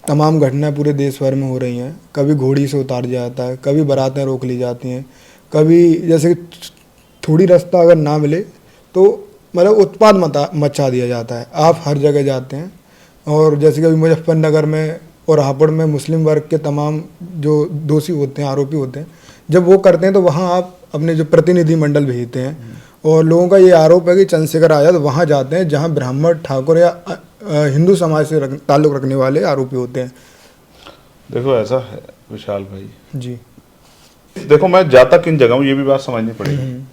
तमाम घटनाएं पूरे देश भर में हो रही हैं। कभी घोड़ी से उतार दिया जाता है, कभी बारातें रोक ली जाती हैं, कभी जैसे कि थोड़ी रास्ता अगर ना मिले तो मतलब उत्पात मचा दिया जाता है। आप हर जगह जाते हैं और जैसे कि अभी मुजफ्फरनगर में और हापुड़ में मुस्लिम वर्ग के तमाम जो दोषी होते हैं, आरोपी होते हैं, जब वो करते हैं तो वहाँ आप अपने जो प्रतिनिधि मंडल भेजते हैं और लोगों का ये आरोप है कि चंद्रशेखर आज़ाद वहाँ जाते हैं जहाँ ब्राह्मण, ठाकुर या हिंदू समाज से ताल्लुक़ रखने वाले आरोपी होते हैं। देखो ऐसा है विशाल भाई जी, देखो मैं जाता किन जगह हूँ ये भी बात समझनी पड़ेगी।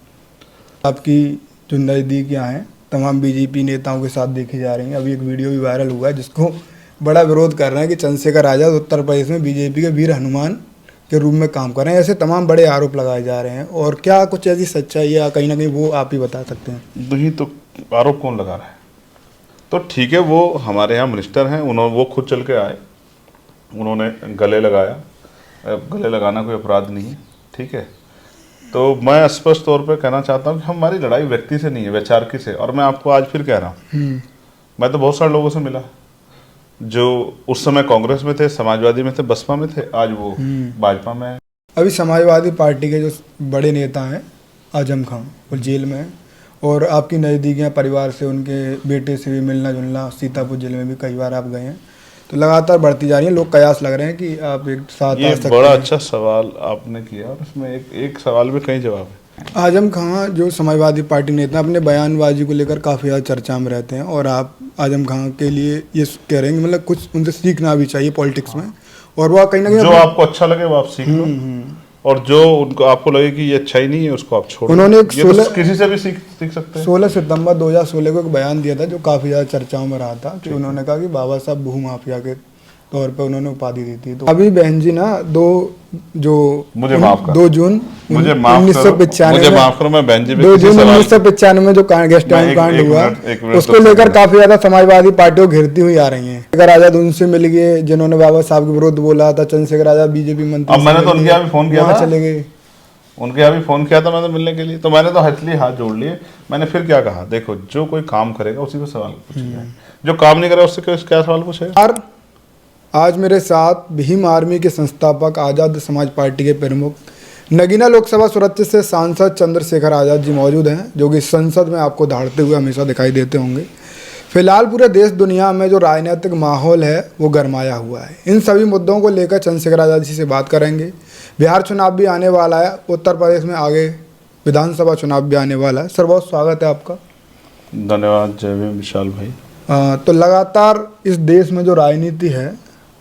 आपकी जो नज़दीकियाँ हैं तमाम बीजेपी नेताओं के साथ देखी जा रही हैं। अभी एक वीडियो भी वायरल हुआ है जिसको बड़ा विरोध कर रहे हैं कि चंद्रशेखर आज़ाद उत्तर प्रदेश में बीजेपी के वीर हनुमान के रूप में काम कर रहे हैं। ऐसे तमाम बड़े आरोप लगाए जा रहे हैं और क्या कुछ ऐसी सच्चाई या कहीं ना कहीं वो आप ही बता सकते हैं? नहीं तो आरोप कौन लगा रहा है? तो ठीक है, वो हमारे यहाँ मिनिस्टर हैं, वो खुद चल के आए, उन्होंने गले लगाया। गले लगाना कोई अपराध नहीं है, ठीक है। तो मैं स्पष्ट तौर पे कहना चाहता हूँ कि हमारी लड़ाई व्यक्ति से नहीं है, वैचारिकी से। और मैं आपको आज फिर कह रहा हूँ, मैं तो बहुत सारे लोगों से मिला जो उस समय कांग्रेस में थे, समाजवादी में थे, बसपा में थे, आज वो भाजपा में है। अभी समाजवादी पार्टी के जो बड़े नेता हैं आजम खां वो जेल में हैं और आपकी नज़दीकियाँ परिवार से, उनके बेटे से भी मिलना जुलना, सीतापुर जेल में भी कई बार आप गए हैं, तो लगातार बढ़ती जा रही है। लोग कयास लग रहे हैं कि आप एक साथ आ सकते हैं। बड़ा अच्छा सवाल आपने किया और इसमें एक सवाल में कई जवाब है। आजम खां जो समाजवादी पार्टी नेता अपने बयानबाजी को लेकर काफ़ी ज़्यादा चर्चा में रहते हैं और आप आजम खां के लिए ये कह रहे हैं कि मतलब कुछ उनसे सीखना भी चाहिए पॉलिटिक्स में, और वो कहीं ना कहीं जो आपको अच्छा लगे वो आप सीख लो और जो उनको आपको लगे कि ये अच्छा ही नहीं है उसको आप छोड़ो। उन्होंने एक किसी से भी सीख सकते हैं। 16 सितंबर 2016 को एक बयान दिया था जो काफ़ी ज़्यादा चर्चाओं में रहा था कि उन्होंने कहा कि बाबा साहब भू माफिया के तौर पे उन्होंने उपाधि दी थी। तो अभी बहन जी ना 2 जून 1995 मैं बहन जी 2 जून 1995 में जो गेस्ट हाउस कांड हुआ उसको लेकर काफी ज्यादा समाजवादी पार्टियों घिरती हुई आ रही हैं। चंद्रशेखर आजाद उनसे मिल गए जिन्होंने बाबा साहब के विरुद्ध बोला था। चंद्रशेखर आजाद बीजेपी मंत्री, अब मैंने तो उनके यहाँ भी फोन किया था, चले गए, उनके यहाँ भी फोन किया था मैंने मिलने के लिए, तो मैंने तो हथली हाथ जोड़ लिए। मैंने फिर क्या कहा, देखो जो कोई काम करेगा उसी को सवाल पूछेगा, जो काम नहीं करेगा उससे क्या सवाल पूछेगा। आज मेरे साथ भीम आर्मी के संस्थापक, आज़ाद समाज पार्टी के प्रमुख, नगीना लोकसभा सुरक्षित से सांसद चंद्रशेखर आज़ाद जी मौजूद हैं, जो कि संसद में आपको दहाड़ते हुए हमेशा दिखाई देते होंगे। फिलहाल पूरे देश दुनिया में जो राजनीतिक माहौल है वो गरमाया हुआ है। इन सभी मुद्दों को लेकर चंद्रशेखर आज़ाद जी से बात करेंगे। बिहार चुनाव भी आने वाला है, उत्तर प्रदेश में आगे विधानसभा चुनाव भी आने वाला है। सर बहुत स्वागत है आपका। धन्यवाद। जय भीम विशाल भाई। तो लगातार इस देश में जो राजनीति है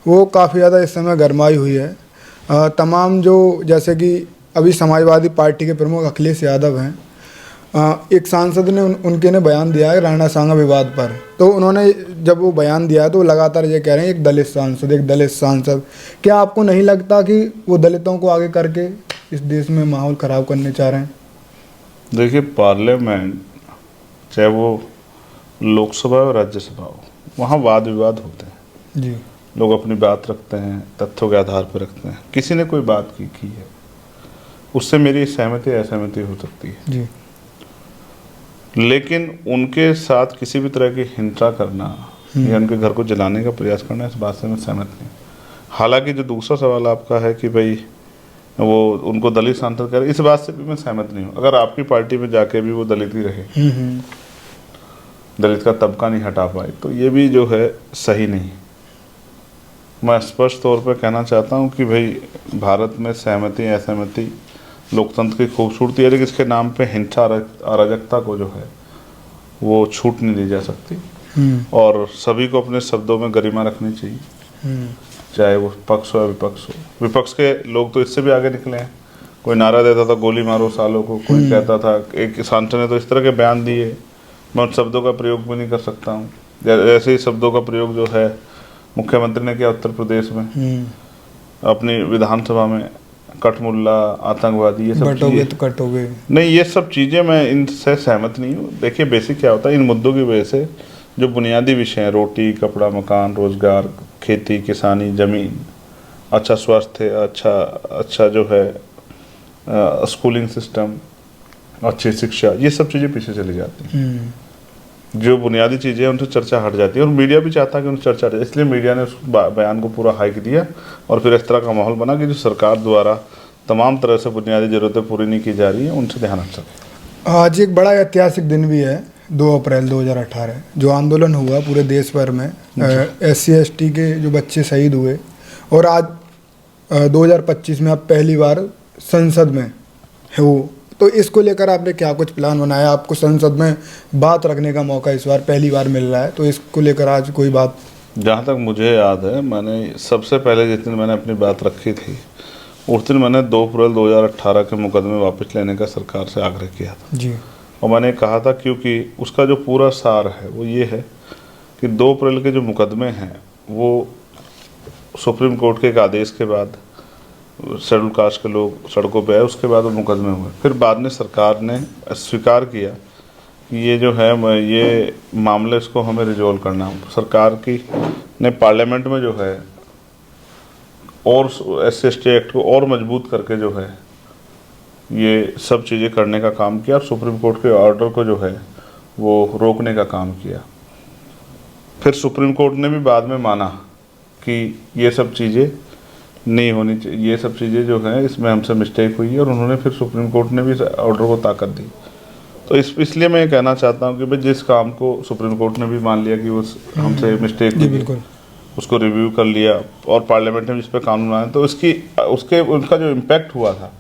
वो काफ़ी ज़्यादा इस समय गरमाई हुई है। तमाम जो जैसे कि अभी समाजवादी पार्टी के प्रमुख अखिलेश यादव हैं, एक सांसद ने उनके ने बयान दिया है राणा सांगा विवाद पर। तो उन्होंने जब वो बयान दिया है तो लगातार ये कह रहे हैं एक दलित सांसद। क्या आपको नहीं लगता कि वो दलितों को आगे करके इस देश में माहौल ख़राब करने चाह रहे हैं? देखिए, पार्लियामेंट चाहे वो लोकसभा हो राज्यसभा हो, वहाँ वाद विवाद होते हैं जी। लोग अपनी बात रखते हैं, तथ्यों के आधार पर रखते हैं। किसी ने कोई बात की है, उससे मेरी सहमति असहमति हो सकती है जी, लेकिन उनके साथ किसी भी तरह की हिंसा करना या उनके घर को जलाने का प्रयास करना, इस बात से मैं सहमत नहीं। हालांकि जो दूसरा सवाल आपका है कि भाई वो उनको दलित सांसद करे, इस बात से भी मैं सहमत नहीं हूँ। अगर आपकी पार्टी में जाके भी वो दलित ही रहे, दलित का तबका नहीं हटा पाए, तो ये भी जो है सही नहीं। मैं स्पष्ट तौर पर कहना चाहता हूँ कि भाई भारत में सहमति असहमति लोकतंत्र की खूबसूरती है, लेकिन इसके नाम पे हिंसा अराजकता को जो है वो छूट नहीं दी जा सकती और सभी को अपने शब्दों में गरिमा रखनी चाहिए, चाहे वो पक्ष हो या विपक्ष हो। विपक्ष के लोग तो इससे भी आगे निकले हैं। कोई नारा देता था गोली मारो सालों को, कोई कहता था, एक सांसद ने तो इस तरह के बयान दिए, मैं उन शब्दों का प्रयोग भी नहीं कर सकता हूँ। ऐसे ही शब्दों का प्रयोग जो है मुख्यमंत्री ने किया उत्तर प्रदेश में अपनी विधानसभा में, कटमुल्ला, आतंकवादी, ये सब चीजें तो कटोगे नहीं, ये सब चीज़ें मैं इनसे सहमत नहीं हूँ। देखिए बेसिक क्या होता है, इन मुद्दों की वजह से जो बुनियादी विषय हैं, रोटी कपड़ा मकान रोजगार, खेती किसानी ज़मीन, अच्छा स्वास्थ्य, अच्छा जो है स्कूलिंग सिस्टम, अच्छी शिक्षा, ये सब चीज़ें पीछे चली जाती हैं। जो बुनियादी चीज़ें हैं उनसे चर्चा हट जाती है, और मीडिया भी चाहता है कि उनसे चर्चा हटे, इसलिए मीडिया ने उस बयान को पूरा हाइक दिया और फिर इस तरह का माहौल बना कि जो सरकार द्वारा तमाम तरह से बुनियादी ज़रूरतें पूरी नहीं की जा रही हैं उनसे ध्यान हट सके। आज एक बड़ा ऐतिहासिक दिन भी है, 2 अप्रैल 2018, जो आंदोलन हुआ पूरे देश भर में, SC ST के जो बच्चे शहीद हुए, और आज 2025 में आप पहली बार संसद में हो, तो इसको लेकर आपने क्या कुछ प्लान बनाया? आपको संसद में बात रखने का मौका इस बार पहली बार मिल रहा है, तो इसको लेकर आज कोई बात? जहाँ तक मुझे याद है, मैंने सबसे पहले जिस दिन मैंने अपनी बात रखी थी उस दिन मैंने 2 अप्रैल 2018 के मुकदमे वापस लेने का सरकार से आग्रह किया था जी। और मैंने कहा था, क्योंकि उसका जो पूरा सार है वो ये है कि 2 अप्रैल के जो मुकदमे हैं वो सुप्रीम कोर्ट के एक आदेश के बाद शेड्यूल कास्ट के लोग सड़कों पे आए, उसके बाद वो मुकदमे हुए। फिर बाद में सरकार ने स्वीकार किया कि ये जो है ये मामले इसको हमें रिजॉल्व करना है। सरकार की ने पार्लियामेंट में जो है और SC ST एक्ट को और मजबूत करके जो है ये सब चीज़ें करने का काम किया और सुप्रीम कोर्ट के ऑर्डर को जो है वो रोकने का काम किया। फिर सुप्रीम कोर्ट ने भी बाद में माना कि ये सब चीज़ें नहीं होनी चाहिए, ये सब चीज़ें जो हैं इसमें हमसे मिस्टेक हुई है, और उन्होंने फिर सुप्रीम कोर्ट ने भी ऑर्डर को ताकत दी। तो इसलिए मैं ये कहना चाहता हूँ कि भाई जिस काम को सुप्रीम कोर्ट ने भी मान लिया कि वो हमसे मिस्टेक हुई, बिल्कुल, उसको रिव्यू कर लिया और पार्लियामेंट ने जिस पर कानून बनाया, तो उसका जो इम्पैक्ट हुआ था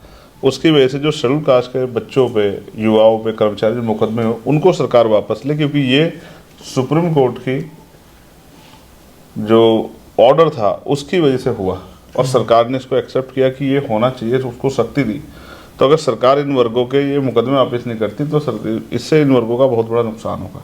उसकी वजह से जो शेड्यूल कास्ट के बच्चों पे, युवाओं पे, कर्मचारी जो मुकदमे हो उनको सरकार वापस ले, क्योंकि ये सुप्रीम कोर्ट की जो ऑर्डर था उसकी वजह से हुआ और सरकार ने इसको एक्सेप्ट किया कि ये होना चाहिए, उसको शक्ति दी। तो अगर सरकार इन वर्गों के ये मुकदमे वापस नहीं करती तो इससे इन वर्गों का बहुत बड़ा नुकसान होगा।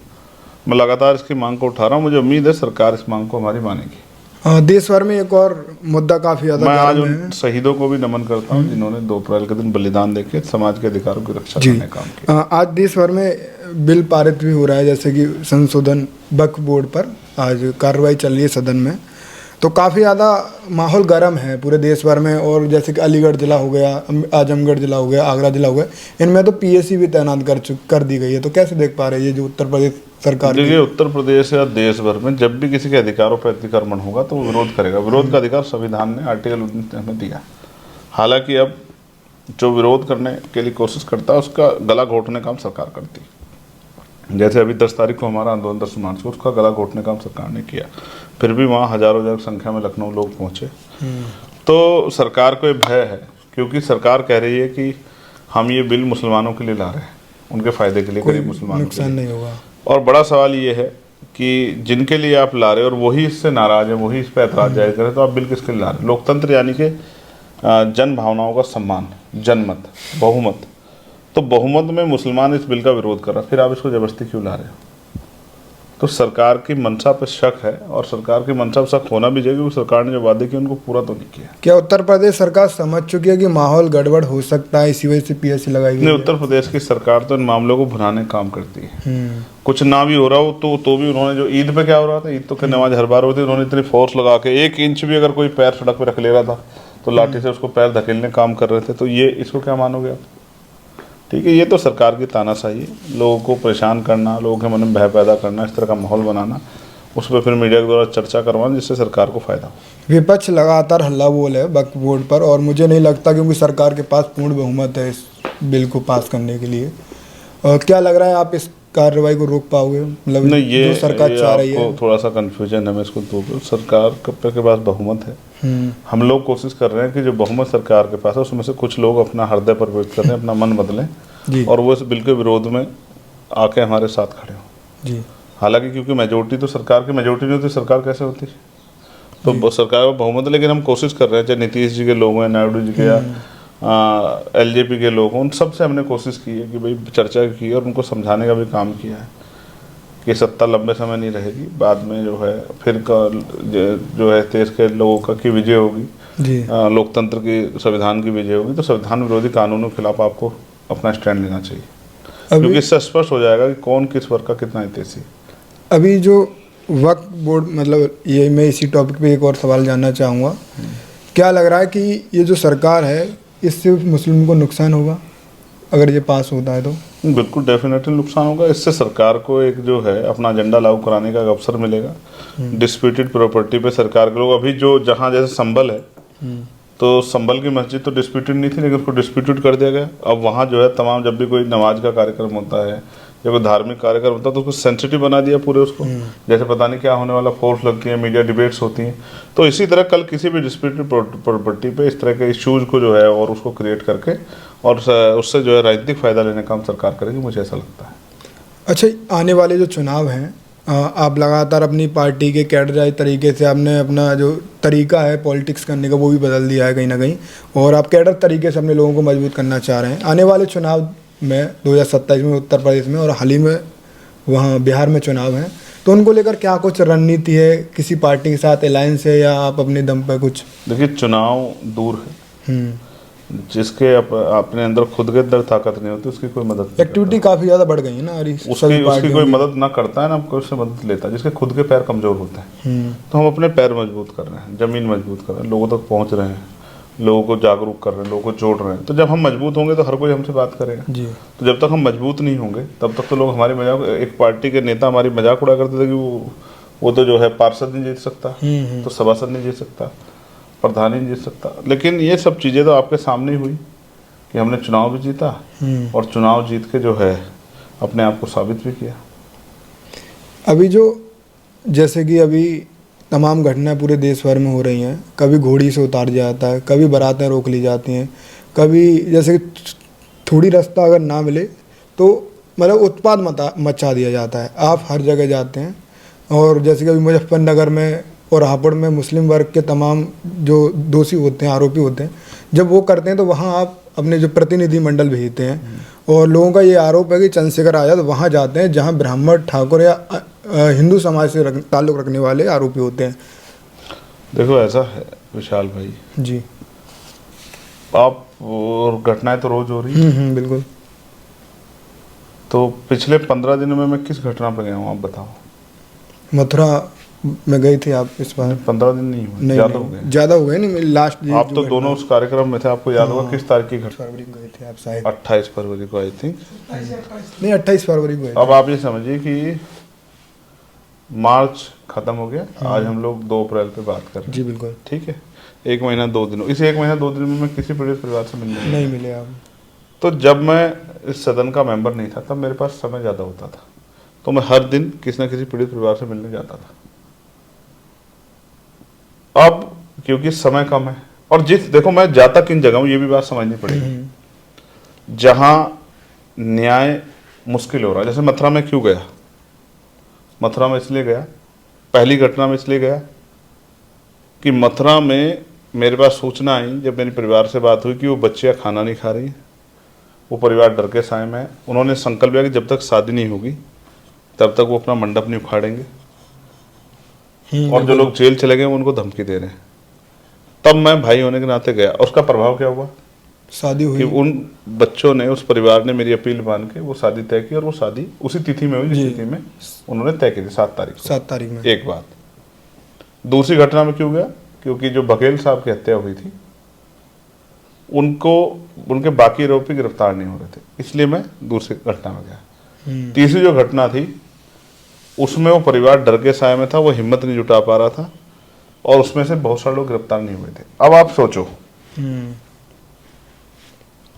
मैं लगातार इसकी मांग को उठा रहा हूँ, मुझे उम्मीद है सरकार इस मांग को हमारी मानेगी। देश भर में एक और मुद्दा काफ़ी ज़्यादा मैं आज उन शहीदों को भी नमन करता हूँ जिन्होंने 2 अप्रैल के दिन बलिदान देके समाज के अधिकारों की रक्षा करने का काम किया। आज देश भर में बिल पारित भी हो रहा है, जैसे कि संशोधन वक्फ बोर्ड पर आज कार्रवाई चल रही है सदन में, तो काफ़ी ज़्यादा माहौल गर्म है पूरे देश भर में। और जैसे कि अलीगढ़ ज़िला हो गया, आजमगढ़ ज़िला हो गया, आगरा ज़िला हो गया, इनमें तो PSC भी तैनात कर दी गई है। तो कैसे देख पा रहे हैं ये जो उत्तर प्रदेश सरकार? देखिए, उत्तर प्रदेश या देश भर में जब भी किसी के अधिकारों पर अतिक्रमण होगा तो वो विरोध करेगा। विरोध का अधिकार संविधान ने आर्टिकल 19 हमें दिया। हालांकि अब जो विरोध करने के लिए कोशिश करता है उसका गला घोटने का काम सरकार करती है। जैसे अभी 10 तारीख को हमारा आंदोलन 10 मार्च को, उसका गला घोटने का काम सरकार ने किया, फिर भी वहाँ हजारों संख्या में लखनऊ लोग पहुँचे। तो सरकार को ये भय है, क्योंकि सरकार कह रही है कि हम ये बिल मुसलमानों के लिए ला रहे हैं, उनके फ़ायदे के लिए, गरीब मुसलमानों नुकसान नहीं होगा। और बड़ा सवाल ये है कि जिनके लिए आप ला रहे हो और वही इससे नाराज़ है, वही इस पर ऐतराज़ जाहिर करे, तो आप बिल किसके लिए ला रहे हो? लोकतंत्र यानी कि जन भावनाओं का सम्मान, जनमत, बहुमत। तो बहुमत में मुसलमान इस बिल का विरोध कर रहा, फिर आप इसको ज़बरदस्ती क्यों ला रहे हो? तो सरकार की मंशा पर शक है, और सरकार की मंशा पर शक होना भी चाहिए, क्योंकि सरकार ने जो वादे किए उनको पूरा तो नहीं किया। क्या उत्तर प्रदेश सरकार समझ चुकी है कि माहौल गड़बड़ हो सकता है, इसी वजह से PSC लगाई गई? नहीं, उत्तर प्रदेश की सरकार तो इन मामलों को भुनाने का काम करती है। कुछ ना भी हो रहा हो तो भी उन्होंने, जो ईद पे क्या हो रहा था, ईद तो की नमाज हर बार होती है, उन्होंने इतनी फोर्स लगा के 1 इंच भी अगर कोई पैर सड़क पर रख ले रहा था तो लाठी से उसको पैर धकेलने काम कर रहे थे। तो ये इसको क्या मानोगे आप? ठीक है, ये तो सरकार की तानाशाही है, लोगों को परेशान करना, लोगों के मन में भय पैदा करना, इस तरह का माहौल बनाना, उस पर फिर मीडिया के द्वारा चर्चा करवाना, जिससे सरकार को फायदा हो। विपक्ष लगातार हल्ला बोल है वक्फ बोर्ड पर, और मुझे नहीं लगता क्योंकि सरकार के पास पूर्ण बहुमत है इस बिल को पास करने के लिए। क्या लग रहा है, आप इस कार्रवाई को रोक पाओगे? मतलब नहीं, ये जो सरकार चाह रही है, थोड़ा सा कंफ्यूजन है, मैं इसको तो सरकार के पास बहुमत है। हम लोग कोशिश कर रहे हैं कि जो बहुमत सरकार के पास है उसमें से कुछ लोग अपना हृदय पर व्यक्त करें, अपना मन बदलें और वो इस बिल के विरोध में आके हमारे साथ खड़े हों जी। हालांकि क्योंकि मेजोरिटी तो सरकार की मेजोरिटी नहीं होती, सरकार कैसे होती? तो सरकार का बहुमत है, लेकिन हम कोशिश कर रहे हैं, चाहे नीतीश जी के लोग हैं, नायडू जी के या LJP के लोग हों, उन सबसे हमने कोशिश की है कि भाई चर्चा की और उनको समझाने का भी काम किया है कि सत्ता लंबे समय नहीं रहेगी, बाद में जो है फिर जो है देश के लोगों का की विजय होगी, लोकतंत्र की, संविधान की विजय होगी। तो संविधान विरोधी कानूनों के खिलाफ आपको अपना स्टैंड लेना चाहिए, क्योंकि इससे स्पष्ट हो जाएगा कि कौन किस वर्ग का कितना हितैषी। अभी जो वक्फ बोर्ड, मतलब ये मैं इसी टॉपिक पे एक और सवाल जानना चाहूँगा, क्या लग रहा है कि ये जो सरकार है इससे मुस्लिम को नुकसान होगा अगर ये पास होता है तो? बिल्कुल डेफिनेटली नुकसान होगा। इससे सरकार को एक जो है अपना एजेंडा लागू कराने का एक अवसर मिलेगा। डिस्प्यूटेड प्रॉपर्टी पे सरकार के लोग अभी जो जहाँ जैसे संभल है, तो संभल की मस्जिद तो डिस्प्यूटेड नहीं थी, लेकिन उसको डिस्प्यूटेड कर दिया गया। अब वहाँ जो है तमाम जब भी कोई नमाज का कार्यक्रम होता है या कोई धार्मिक कार्यक्रम होता है तो उसको सेंसिटिव बना दिया पूरे उसको, जैसे पता नहीं क्या होने वाला, फोर्स लगती है, मीडिया डिबेट्स होती हैं। तो इसी तरह कल किसी भी डिस्प्यूटेड प्रॉपर्टी पे इस तरह के इश्यूज को जो है और उसको क्रिएट करके और उससे जो है राजनीतिक फायदा लेने का काम सरकार करेगी, मुझे ऐसा लगता है। अच्छा, आने वाले जो चुनाव हैं, आप लगातार अपनी पार्टी के कैडराइज तरीके से आपने अपना जो तरीका है पॉलिटिक्स करने का वो भी बदल दिया है कहीं ना कहीं, और आप कैडर तरीके से अपने लोगों को मजबूत करना चाह रहे हैं। आने वाले चुनाव में 2027 में उत्तर प्रदेश में और हाल ही में वहाँ बिहार में चुनाव हैं, तो उनको लेकर क्या कुछ रणनीति है? किसी पार्टी के साथ अलायंस है या आप अपने दम पर कुछ? देखिए, चुनाव दूर है, जिसके अपने अंदर खुद के अंदर ताकत नहीं होती उसकी कोई मदद नहीं एक्टिविटी काफ़ी ज़्यादा बढ़ गई है ना, उसकी कोई मदद ना करता है ना कोई उससे मदद लेता है। जिसके खुद के पैर कमज़ोर होते हैं, तो हम अपने पैर मजबूत कर रहे हैं, ज़मीन मजबूत कर रहे हैं, लोगों तक पहुँच रहे हैं, लोगों को जागरूक कर रहे हैं, लोगों को जोड़ रहे हैं। तो जब हम मजबूत होंगे तो हर कोई हमसे बात करेगा जी। तो जब तक हम मजबूत नहीं होंगे तब तक तो लोग हमारी मजाक, एक पार्टी के नेता हमारी मजाक उड़ा करते थे कि वो तो जो है पार्षद नहीं जीत सकता, तो सभासद नहीं जीत सकता, प्रधान ही नहीं जीत सकता। लेकिन ये सब चीज़ें तो आपके सामने ही हुई कि हमने चुनाव भी जीता और चुनाव जीत के जो है अपने आप को साबित भी किया। अभी जो जैसे कि अभी तमाम घटनाएं पूरे देश भर में हो रही हैं, कभी घोड़ी से उतार जाता है, कभी बारातें रोक ली जाती हैं, कभी जैसे कि थोड़ी रास्ता अगर ना मिले तो मतलब उत्पाद मचा दिया जाता है। आप हर जगह जाते हैं और जैसे कि अभी मुजफ्फरनगर में और हापुड़ में मुस्लिम वर्ग के तमाम जो दोषी होते हैं, आरोपी होते हैं, जब वो करते हैं तो वहाँ आप अपने जो प्रतिनिधि मंडल भेजते हैं और लोगों का ये आरोप है कि चंद्रशेखर आज़ाद वहाँ जाते हैं जहाँ ब्राह्मण, ठाकुर या हिंदू समाज से ताल्लुक़ रखने वाले आरोपी होते हैं। देखो, ऐसा है विशाल भाई जी, आप और घटनाएं तो रोज हो रही है। बिल्कुल। तो पिछले 15 दिनों में मैं किस घटना पर गया हूँ आप बताओ? मथुरा में गई थी आप इस बार? 15 दिन नहीं हुए, ज़्यादा हो गए। ज़्यादा हो गए नहीं, लास्ट आप तो दोनों उस कार्यक्रम में थे, आपको याद होगा किस तारीख की घटना? फरवरी को गए थे आप शायद। 28 फरवरी को आई थिंक, नहीं 28 फरवरी को गए थे। अब आप ये समझिए कि मार्च खत्म हो गया, आज हम लोग 2 अप्रैल पे बात कर रहे हैं। जी बिल्कुल। ठीक है, 1 महीना 2 दिनों, इस 1 महीना 2 दिन में मैं किसी पीड़ित परिवार से नहीं मिले आप। तो जब मैं इस सदन का मेंबर नहीं था तब मेरे पास समय ज़्यादा होता था, तो मैं हर दिन किसी न किसी पीड़ित परिवार से मिलने जाता था। अब क्योंकि समय कम है और देखो मैं जाता किन जगह हूँ ये भी बात समझनी पड़ेगी, जहाँ न्याय मुश्किल हो रहा है। जैसे मथुरा में क्यों गया? मथुरा में इसलिए गया, पहली घटना में इसलिए गया कि मथुरा में मेरे पास सूचना आई जब मेरी परिवार से बात हुई कि वो बच्चियाँ खाना नहीं खा रही, वो परिवार डर के साए में है। उन्होंने संकल्प लिया कि जब तक शादी नहीं होगी तब तक वो अपना मंडप नहीं उखाड़ेंगे, और जो लोग जेल चले गए उनको धमकी दे रहे हैं। तब मैं भाई होने के नाते गया, और उसका प्रभाव क्या हुआ? शादी हुई कि उन बच्चों ने, उस परिवार ने मेरी अपील मान के वो शादी तय की, और वो शादी उसी तिथि में हुई जिस तिथि में उन्होंने तय की थी, 7 तारीख को। 7 तारीख में। एक बात। दूसरी घटना में क्यों गया? क्योंकि जो बघेल साहब की हत्या हुई थी उनको, उनके बाकी आरोपी गिरफ्तार नहीं हो रहे थे, इसलिए मैं दूसरी घटना में गया। तीसरी जो घटना थी उसमें वो परिवार डर के साए में था, वो हिम्मत नहीं जुटा पा रहा था, और उसमें से बहुत सारे लोग गिरफ्तार नहीं हुए थे। अब आप सोचो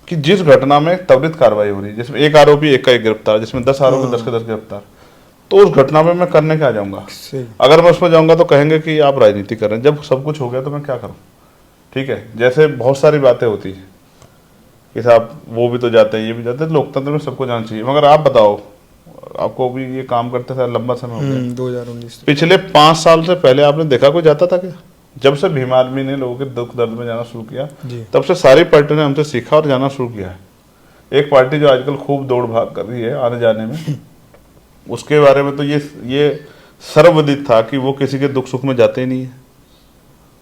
कि जिस घटना में त्वरित कार्रवाई हो रही है, जिसमें एक आरोपी एक का एक गिरफ्तार, जिसमें 10 आरोपी 10 के 10 गिरफ्तार, तो उस घटना में मैं करने क्या जाऊंगा? अगर मैं उसमें जाऊंगा तो कहेंगे कि आप राजनीति कर रहे हैं। जब सब कुछ हो गया तो मैं क्या करूं? ठीक है, जैसे बहुत सारी बातें होती है कि साहब वो भी तो जाते हैं, ये भी जाते हैं, लोकतंत्र में सबको जाना चाहिए। मगर आप बताओ, आपको भी ये काम करते थे लंबा समय हो गया, 2019 पिछले 5 साल से पहले आपने देखा कोई जाता था क्या? जब से भीम आर्मी ने लोगों के दुख दर्द में जाना शुरू किया तब से सारी पार्टियों ने हमसे सीखा और जाना शुरू किया है। एक पार्टी जो आजकल खूब दौड़ भाग कर रही है आने जाने में, उसके बारे में तो ये सर्वविदित था कि वो किसी के दुख सुख में जाते ही नहीं है,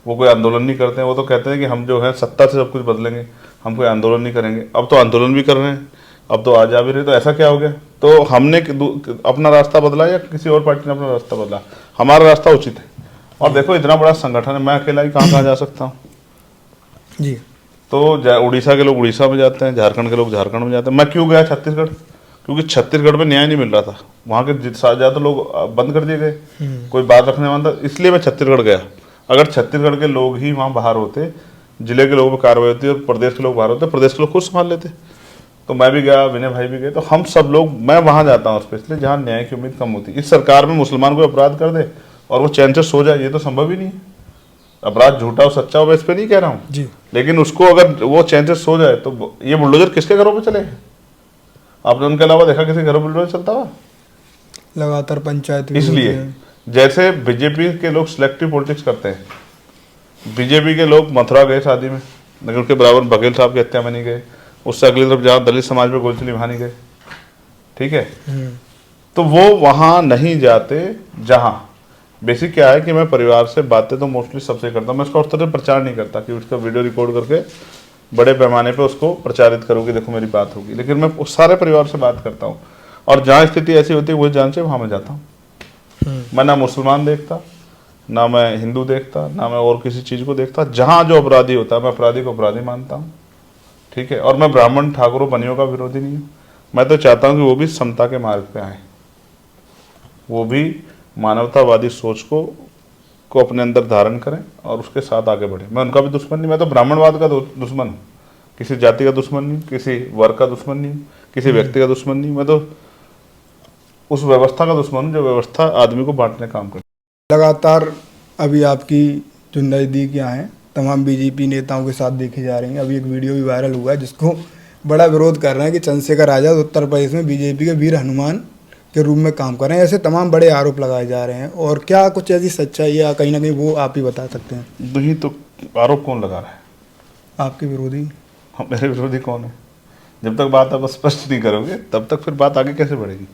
वो कोई आंदोलन नहीं करते हैं। वो तो कहते हैं कि हम जो है सत्ता से सब कुछ बदलेंगे, हम कोई आंदोलन नहीं करेंगे। अब तो आंदोलन भी कर रहे हैं, अब तो आ जा भी रहे। तो ऐसा क्या हो गया? तो हमने अपना रास्ता बदला या किसी और पार्टी ने अपना रास्ता बदला? हमारा रास्ता उचित है। और देखो इतना बड़ा संगठन है, मैं अकेला ही कहाँ जा सकता हूँ जी। तो उड़ीसा के लोग उड़ीसा में जाते हैं, झारखंड के लोग झारखंड में जाते हैं। मैं क्यों गया छत्तीसगढ़? क्योंकि छत्तीसगढ़ में न्याय नहीं मिल रहा था, वहाँ के ज़्यादा लोग बंद कर दिए गए, कोई बात रखने वाला था, इसलिए मैं छत्तीसगढ़ गया। अगर छत्तीसगढ़ के लोग ही वहाँ बाहर होते, जिले के लोगों पर कार्रवाई होती और प्रदेश के लोग बाहर होते, प्रदेश के लोग खुद संभाल लेते। तो मैं भी गया, विनय भाई भी गए, तो हम सब लोग, मैं वहाँ जाता हूँ स्पेशली जहाँ न्याय की उम्मीद कम होती है। इस सरकार में मुसलमान को अपराध कर दे और वो चैन से सो जाए, ये तो संभव ही नहीं है। अपराध झूठा हो सच्चा हो, मैं इस पर नहीं कह रहा हूँ जी, लेकिन उसको अगर वो चैन से सो जाए तो ये बुलडोजर किसके घरों पे चले? आपने उनके अलावा देखा किसी घरों बुलडोजर चलता हुआ? लगातार पंचायत भी होती इसलिए है। जैसे बीजेपी के लोग सिलेक्टिव पॉलिटिक्स करते हैं, बीजेपी के लोग मथुरा गए शादी में, लेकिन उनके बराबर बघेल साहब की हत्या में नहीं गए। उससे अगली तरफ जहाँ दलित समाज में गोली चली वहाँ नहीं गए, ठीक है। तो वो वहाँ नहीं जाते जहाँ बेसिक क्या है कि मैं परिवार से बातें तो मोस्टली सबसे करता हूँ, मैं उसका उस तरह प्रचार नहीं करता कि उसका वीडियो रिकॉर्ड करके बड़े पैमाने पे उसको प्रचारित करूँ कि देखो मेरी बात होगी, लेकिन मैं उस सारे परिवार से बात करता हूँ और जहाँ स्थिति ऐसी होती है वही जान से वहाँ मैं जाता हूँ। मैं ना मुसलमान देखता, ना मैं हिंदू देखता, ना मैं और किसी चीज़ को देखता। जहाँ जो अपराधी होता है मैं अपराधी को अपराधी मानता हूँ, ठीक है। और मैं ब्राह्मण ठाकुरों बनियों का विरोधी नहीं हूँ। मैं तो चाहता हूँ कि वो भी समता के मार्ग पे आए, वो भी मानवतावादी सोच को अपने अंदर धारण करें और उसके साथ आगे बढ़े। मैं उनका भी दुश्मन नहीं, मैं तो ब्राह्मणवाद का दुश्मन हूँ, किसी जाति का दुश्मन नहीं, किसी वर्ग का दुश्मन नहीं, किसी व्यक्ति का दुश्मन नहीं। मैं तो उस व्यवस्था का दुश्मन हूँ जो व्यवस्था आदमी को बांटने काम करती। लगातार अभी आपकी जो नज़दीकियाँ हैं तमाम बीजेपी नेताओं के साथ देखी जा रही हैं। अभी एक वीडियो भी वायरल हुआ है जिसको बड़ा विरोध कर रहे हैं कि चंद्रशेखर आज़ाद उत्तर प्रदेश में बीजेपी के वीर हनुमान के रूप में काम कर रहे हैं। ऐसे तमाम बड़े आरोप लगाए जा रहे हैं, और क्या कुछ ऐसी सच्चाई या कहीं ना कहीं वो आप ही बता सकते हैं? नहीं तो आरोप कौन लगा रहा है? आपके विरोधी। हम, मेरे विरोधी कौन है? जब तक बात आप स्पष्ट नहीं करोगे तब तक फिर बात आगे कैसे बढ़ेगी?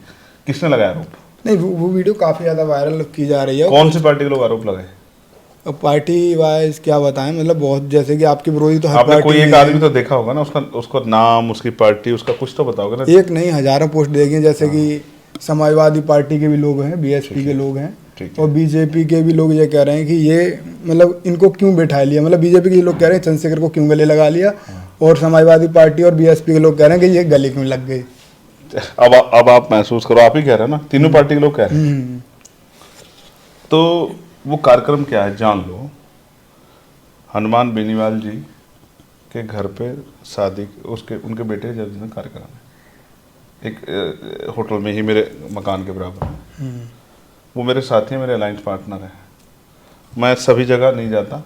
किसने लगाया आरोप? नहीं, वो वीडियो काफ़ी ज़्यादा वायरल की जा रही है। कौन सी पार्टी के लोग आरोप लगाए? पार्टी वाइज क्या बताएं, मतलब बहुत, जैसे कि आपके विरोधी तो हर आपने पार्टी कोई एक में आदमी तो देखा होगा ना, उसका नाम, उसकी पार्टी, उसका कुछ तो बताओगे ना। एक नहीं हजारों पोस्ट देखे, जैसे कि समाजवादी पार्टी के भी लोग हैं, बीएसपी के लोग हैं, और बीजेपी के भी लोग ये कह रहे हैं कि ये मतलब इनको क्यों बैठा लिया, मतलब बीजेपी के लोग कह रहे हैं चंद्रशेखर को क्यों गले लगा लिया, और समाजवादी पार्टी और बीएसपी के लोग कह रहे हैं कि ये गले क्यों लग गई। अब आप महसूस करो, आप ही कह रहे हैं ना, तीनों पार्टी के लोग कह रहे हैं। तो वो कार्यक्रम क्या है जान लो। हनुमान बेनीवाल जी के घर पे शादी, उनके बेटे जन्मदिन कार्यक्रम है, एक होटल में ही मेरे मकान के बराबर में। वो मेरे साथी हैं, मेरे अलायंस पार्टनर हैं। मैं सभी जगह नहीं जाता,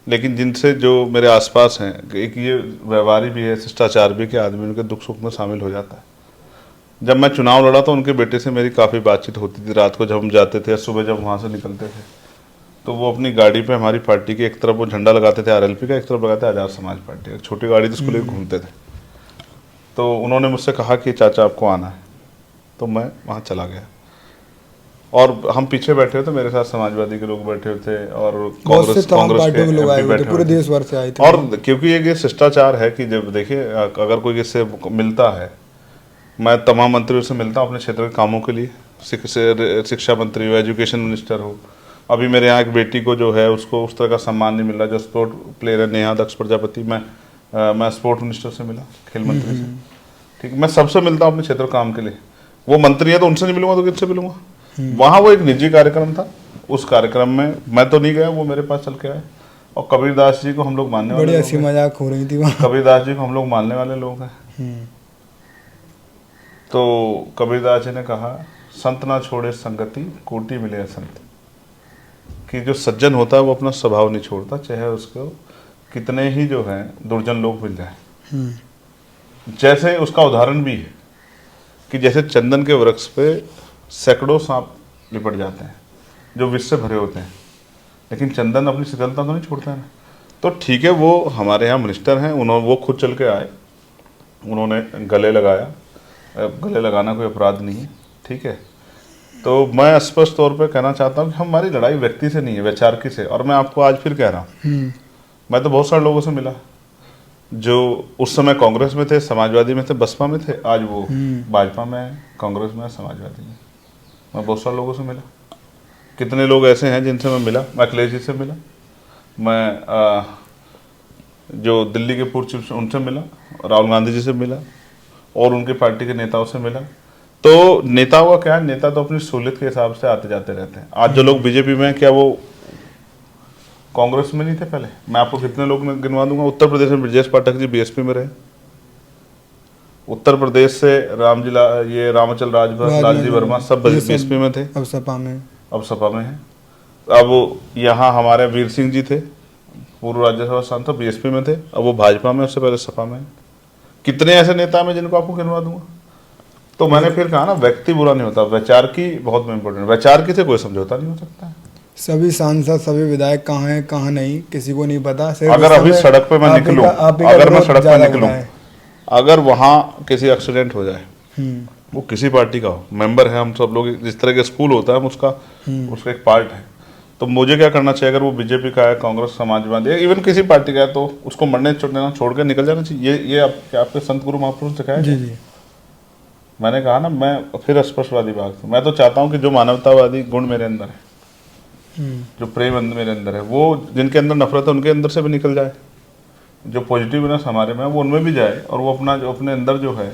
लेकिन जिनसे जो मेरे आसपास हैं, एक ये व्यवहारी भी है, शिष्टाचार भी, के आदमी उनके दुख सुख में शामिल हो जाता है। जब मैं चुनाव लड़ा तो उनके बेटे से मेरी काफ़ी बातचीत होती थी, रात को जब हम जाते थे, सुबह जब वहाँ से निकलते थे, तो वो अपनी गाड़ी पे हमारी पार्टी के एक तरफ वो झंडा लगाते थे आरएलपी का, एक तरफ लगाते आज़ाद समाज पार्टी, एक छोटी गाड़ी थी उसको लेकर घूमते थे। तो उन्होंने मुझसे कहा कि चाचा आपको आना है, तो मैं वहाँ चला गया और हम पीछे बैठे हुए थे, मेरे साथ समाजवादी के लोग बैठे हुए थे और कांग्रेस के लोग आए हुए थे, पूरे देश भर से आए थे। और क्योंकि ये शिष्टाचार है कि जब देखिए अगर कोई इससे मिलता है, मैं तमाम मंत्रियों से मिलता हूँ अपने क्षेत्र के कामों के लिए, शिक्षा मंत्री हो, एजुकेशन मिनिस्टर हो। अभी मेरे यहाँ एक बेटी को जो है उसको उस तरह का सम्मान नहीं मिल रहा जो स्पोर्ट प्लेयर है, नेहा दक्ष प्रजापति। मैं स्पोर्ट मिनिस्टर से मिला, खेल मंत्री से, ठीक। मैं सबसे मिलता हूँ अपने क्षेत्र काम के लिए। वो मंत्री है तो उनसे नहीं मिलूंगा तो किससे मिलूंगा? वहाँ वो एक निजी कार्यक्रम था, उस कार्यक्रम में मैं तो नहीं गया, वो मेरे पास चल के आए। और कबीरदास जी को हम लोग मानने वाले, बड़ी हंसी मजाक हो रही थी वहाँ। कबीरदास जी को हम लोग मानने वाले लोग हैं। तो कबीरदास जी ने कहा, संत ना छोड़े संगति, कोटि मिले संत। कि जो सज्जन होता है वो अपना स्वभाव नहीं छोड़ता, चाहे उसको कितने ही जो है दुर्जन लोग मिल जाए। जैसे उसका उदाहरण भी है कि जैसे चंदन के वृक्ष पे सैकड़ों सांप लिपट जाते हैं जो विष से भरे होते हैं, लेकिन चंदन अपनी शीतलता तो नहीं छोड़ता है ना। तो ठीक है, वो हमारे यहाँ मिनिस्टर हैं, वो खुद चल के आए, उन्होंने गले लगाया। गले लगाना कोई अपराध नहीं है, ठीक है। तो मैं स्पष्ट तौर पे कहना चाहता हूँ कि हमारी लड़ाई व्यक्ति से नहीं है, वैचारिकी से। और मैं आपको आज फिर कह रहा हूँ, मैं तो बहुत सारे लोगों से मिला जो उस समय कांग्रेस में थे, समाजवादी में थे, बसपा में थे, आज वो भाजपा में है, कांग्रेस में है, समाजवादी में। मैं बहुत सारे लोगों से मिला। कितने लोग ऐसे हैं जिनसे मैं मिला? मैं अखिलेश जी से मिला, मैं जो दिल्ली के पूर्व चीफ उनसे मिला, राहुल गांधी जी से मिला, और उनकी पार्टी के नेताओं से मिला। तो नेताओं का क्या है, नेता तो अपनी सहूलियत के हिसाब से आते जाते रहते हैं। आज जो लोग बीजेपी में हैं, क्या वो कांग्रेस में नहीं थे पहले? मैं आपको कितने लोग गिनवा दूंगा। उत्तर प्रदेश में ब्रजेश पाठक जी बीएसपी में रहे, उत्तर प्रदेश से ये रामचल राजभर, लालजी वर्मा सब बीएसपी में थे, अब सपा में हैं। अब यहाँ हमारे वीर सिंह जी थे, पूर्व राज्यसभा सांसद, बीएसपी में थे, अब वो भाजपा में, उससे पहले सपा में। कितने ऐसे नेता में जिनको आपको गिनवा दूंगा। तो मैंने फिर कहा ना, व्यक्ति बुरा नहीं होता, वैचार की बहुत इम्पोर्टेंट। वैचार की से कोई समझौता नहीं हो सकता है। सभी सांसद, सभी विधायक कहाँ हैं कहाँ नहीं, किसी को नहीं पता। अगर अभी सड़क पे मैं निकलूं, अगर मैं सड़क पे निकलूं, अगर वहाँ किसी एक्सीडेंट हो जाए, वो किसी पार्टी का हो, मेंबर है, हम सब लोग, जिस तरह के स्कूल होता है उसका एक पार्ट है, तो मुझे क्या करना चाहिए? अगर वो बीजेपी का है, कांग्रेस, समाजवादी, इवन किसी पार्टी का है, तो उसको मरने छोड़ना, छोड़ के निकल जाना चाहिए। ये आपके संत गुरु महापुरुष सिखाया। जी जी। मैंने कहा ना, मैं फिर स्पष्टवादी बात हूँ। मैं तो चाहता हूँ कि जो मानवतावादी गुण मेरे अंदर है, जो प्रेम मेरे अंदर है, वो जिनके अंदर नफरत है उनके अंदर से भी निकल जाए, जो पॉजिटिवनेस हमारे में है वो उनमें भी जाए, और वो अपना जो अपने अंदर जो है,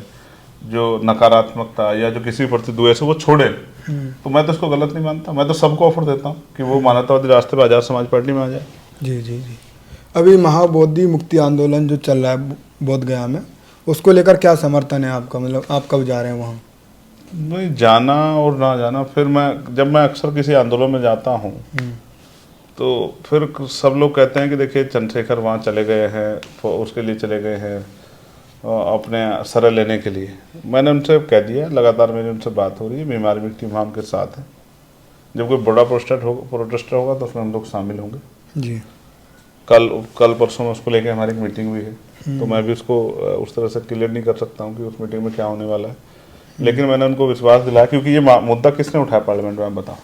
जो नकारात्मकता या जो किसी प्रति द्वेष है वो छोड़े। तो मैं तो इसको गलत नहीं मानता। मैं तो सबको ऑफर देता हूँ कि वो मानवतावादी रास्ते पर आजाद समाज पार्टी में आ जाए। जी जी जी। अभी महाबोधि मुक्ति आंदोलन जो चल रहा है बोध गया में, उसको लेकर क्या समर्थन है आपका? मतलब आप कब जा रहे हैं वहाँ? नहीं, जाना और ना जाना, फिर जब मैं अक्सर किसी आंदोलन में जाता हूँ तो फिर सब लोग कहते हैं कि देखिए चंद्रशेखर वहाँ चले गए हैं, उसके लिए चले गए हैं, अपने सर लेने के लिए। मैंने उनसे कह दिया, लगातार मेरी उनसे बात हो रही है, बीमारी भी टीम हम के साथ है। जब कोई बड़ा प्रोटेस्टर होगा तो उसमें हम लोग शामिल होंगे जी। कल परसों में उसको लेके हमारी एक मीटिंग भी है, तो मैं भी उसको उस तरह से क्लियर नहीं कर सकता हूँ कि उस मीटिंग में क्या होने वाला है, लेकिन मैंने उनको विश्वास दिलाया। क्योंकि ये मुद्दा किसने उठाया पार्लियामेंट में, आप बताओ?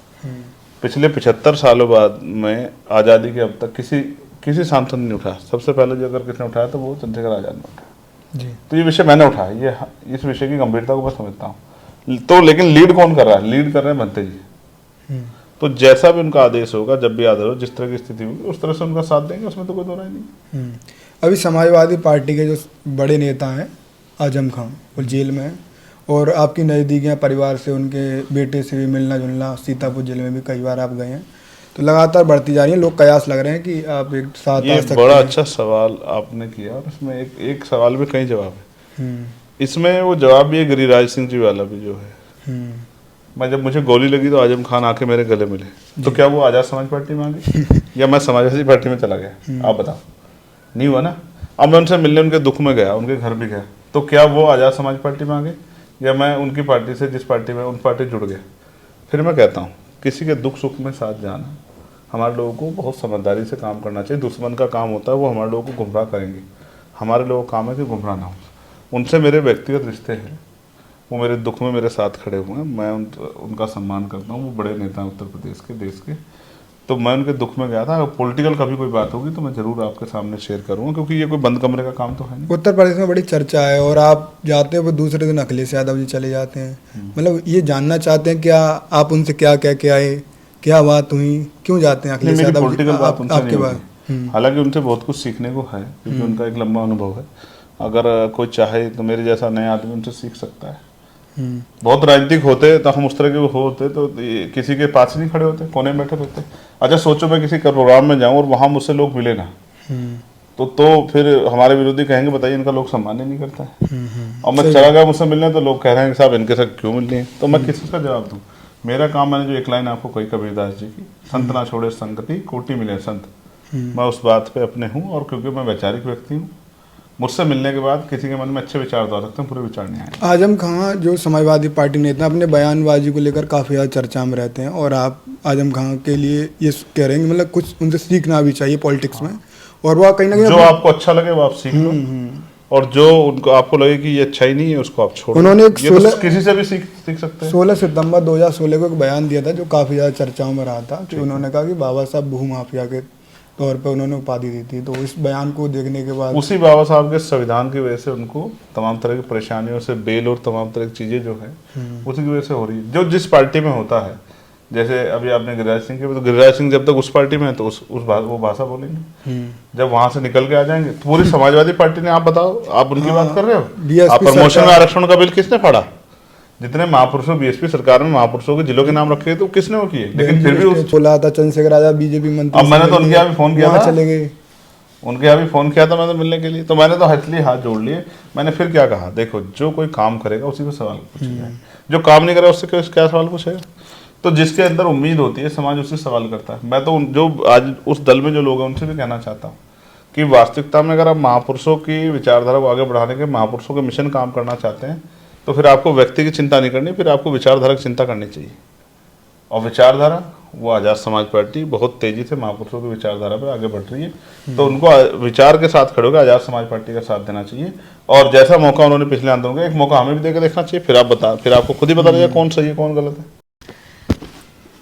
पिछले 75 सालों बाद में आज़ादी के अब तक किसी सांसद ने उठाया। सबसे पहले जो अगर किसने उठाया तो वो चंद्रशेखर आज़ाद ने उठाया जी। तो ये विषय मैंने उठाया, ये इस विषय की गंभीरता को मैं समझता हूँ। तो लेकिन लीड कौन कर रहा है? लीड कर रहे हैं भंते जी। तो जैसा भी उनका आदेश होगा, जब भी आदेश हो, जिस तरह की स्थिति होगी उस तरह से उनका साथ देंगे, उसमें तो कोई दो राय नहीं। अभी समाजवादी पार्टी के जो बड़े नेता हैं आजम खान, वो जेल में है, और आपकी नज़दीकियाँ परिवार से, उनके बेटे से भी मिलना जुलना, सीतापुर जिले में भी कई बार आप गए हैं, तो लगातार बढ़ती जा रही है। लोग कयास लग रहे हैं कि आप एक साथ आ सकते हैं। बड़ा अच्छा सवाल आपने किया, और इसमें एक सवाल में कई जवाब है। इसमें वो जवाब भी है गिरिराज सिंह जी वाला भी जो है। मैं जब मुझे गोली लगी तो आजम खान आके मेरे गले मिले, तो क्या वो आज़ाद समाज पार्टी में आ गए या मैं समाजवादी पार्टी में चला गया? आप बताओ, नहीं हुआ ना। अब मैं उनसे मिलने उनके दुख में गया, उनके घर भी गया, तो क्या वो आज़ाद समाज पार्टी में आ गए या मैं उनकी पार्टी से, जिस पार्टी में उन पार्टी जुड़ गया? फिर मैं कहता हूँ, किसी के दुख सुख में साथ जाना, हमारे लोगों को बहुत समझदारी से काम करना चाहिए। दुश्मन का काम होता है वो हमारे लोगों को गुमराह करेंगे, हमारे लोगों का काम है कि गुमराह ना हो। उनसे मेरे व्यक्तिगत रिश्ते हैं, वो मेरे दुख में मेरे साथ खड़े हुए हैं, मैं उनका सम्मान करता हूँ। वो बड़े नेता हैं उत्तर प्रदेश के, देश के, तो मैं उनके दुख में गया था। अगर पॉलिटिकल कभी कोई बात होगी तो मैं ज़रूर आपके सामने शेयर करूँगा, क्योंकि ये कोई बंद कमरे का काम तो है नहीं। उत्तर प्रदेश में बड़ी चर्चा है, और आप जाते हो वो दूसरे दिन अखिलेश यादव जी चले जाते हैं। मतलब ये जानना चाहते हैं क्या आप उनसे क्या कह के आए, क्या बात हुई, क्यों जाते हैं अखिलेश यादव जी आपके बाद? हालांकि उनसे बहुत कुछ सीखने को है, क्योंकि उनका एक लंबा अनुभव है। अगर कोई चाहे तो मेरे जैसा नया आदमी उनसे सीख सकता है। बहुत राजनीतिक होते तो हम उस तरह के होते तो किसी के पास नहीं खड़े होते, कोने में बैठे होते। अच्छा सोचो मैं किसी प्रोग्राम में जाऊं और वहां मुझसे लोग मिले ना, तो फिर हमारे विरोधी कहेंगे बताइए इनका लोग सम्मान ही नहीं करता है। और मैं चला गया मुझसे मिलने तो लोग कह रहे हैं कि साहब इनके साथ क्यों मिल रहे हैं, तो मैं किसी का जवाब दूं? मेरा काम, मैंने जो एक लाइन आपको कही कबीरदास जी की, संत ना छोड़े संगति कोटि मिले संत, मैं उस बात पे अपने हूँ। और क्योंकि मैं वैचारिक व्यक्ति हूँ, मुझसे मिलने के बाद किसी के मन में अच्छे विचार तो आ सकते हैं, पूरे विचार नहीं आए। आजम खान जो समाजवादी पार्टी नेता अपने बयानबाजी को लेकर काफ़ी ज़्यादा चर्चा में रहते हैं, और आप आजम खान के लिए ये कह रहे हैं मतलब कुछ उनसे सीखना भी चाहिए पॉलिटिक्स में, और वह कहीं ना कहीं जो आपको अच्छा लगे वो आप सीख लो, और जो उनको आपको लगे कि ये अच्छा ही नहीं है उसको आप छोड़ो। उन्होंने एक किसी से भी सीख सकते हैं। 16 सितंबर 2016 को एक बयान दिया था जो काफ़ी ज़्यादा चर्चाओं में रहा था, कि उन्होंने कहा कि बाबा साहब भूमाफिया के तौर पे उन्होंने उपाधि दी थी। तो इस बयान को देखने के बाद उसी बाबा साहब के संविधान की वजह से उनको तमाम तरह की परेशानियों से बेल और तमाम तरह की चीज़ें जो है उसी की वजह से हो रही है। जो जिस पार्टी में होता है, जैसे अभी आपने गिरिराज सिंह के, तो गिरिराज सिंह जब तक उस पार्टी में है तो वो भाषा बोलेंगे। जब वहां से निकल के आ जाएंगे तो पूरी समाजवादी पार्टी ने, आप बताओ, आप उनकी बात कर रहे हो? BSP आप प्रमोशन में सरकार- आरक्षण का बिल किसने फाड़ा? जितने महापुरुषों, बीएसपी सरकार में महापुरुषों के जिलों के नाम रखे तो किसने वो किए? लेकिन फिर भी उस, बोला था चंद्रशेखर आजाद बीजेपी मंत्री, अब मैंने तो उनके यहाँ भी फोन किया वहाँ था, चले गए। उनके यहाँ भी फोन किया था मैंने मिलने के लिए, तो मैंने तो हथली हाथ जोड़ लिए। मैंने फिर क्या कहा, देखो जो कोई काम करेगा उसी को सवाल पूछेगा, जो काम नहीं करेगा उससे क्या सवाल पूछेगा? तो जिसके अंदर उम्मीद होती है समाज उससे सवाल करता है। मैं तो जो आज उस दल में जो लोग हैं उनसे भी कहना चाहता हूँ कि वास्तविकता में अगर आप महापुरुषों की विचारधारा को आगे बढ़ाने के, महापुरुषों के मिशन काम करना चाहते हैं, तो फिर आपको व्यक्ति की चिंता नहीं करनी, फिर आपको विचारधारा की चिंता करनी चाहिए। और विचारधारा वो आज़ाद समाज पार्टी बहुत तेजी से महापुरुषों की विचारधारा पे आगे बढ़ रही है, तो उनको विचार के साथ खड़े होकर आज़ाद समाज पार्टी का साथ देना चाहिए। और जैसा मौका उन्होंने पिछले आंदोलन का, एक मौका हमें भी देकर देखना चाहिए, फिर आपको खुद ही पता लगेगा कौन सही है कौन गलत है।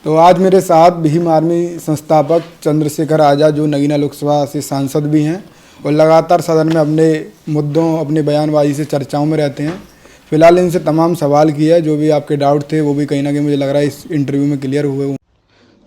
तो आज मेरे साथ भीम आर्मी संस्थापक चंद्रशेखर आज़ाद, जो नगीना लोकसभा से सांसद भी हैं और लगातार सदन में अपने मुद्दों, अपनी बयानबाजी से चर्चाओं में रहते हैं। फिलहाल इनसे तमाम सवाल किया, जो भी आपके डाउट थे वो भी कहीं ना कहीं मुझे लग रहा है इस इंटरव्यू में क्लियर हुए।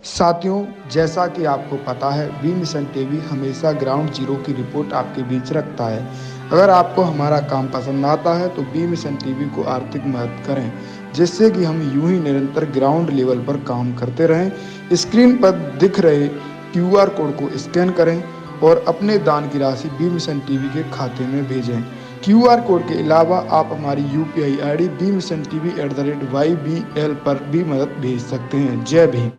साथियों, जैसा कि आपको पता है, बी मिशन टीवी हमेशा ग्राउंड जीरो की रिपोर्ट आपके बीच रखता है। अगर आपको हमारा काम पसंद आता है तो बी मिशन टीवी को आर्थिक मदद करें, जिससे कि हम यूं ही निरंतर ग्राउंड लेवल पर काम करते रहें। स्क्रीन पर दिख रहे QR कोड को स्कैन करें और अपने दान की राशि बी मिशन टीवी के खाते में भेजें। QR कोड के अलावा आप हमारी UPI ID bmissiontv@ybl पर भी मदद भेज सकते हैं। जय भीम।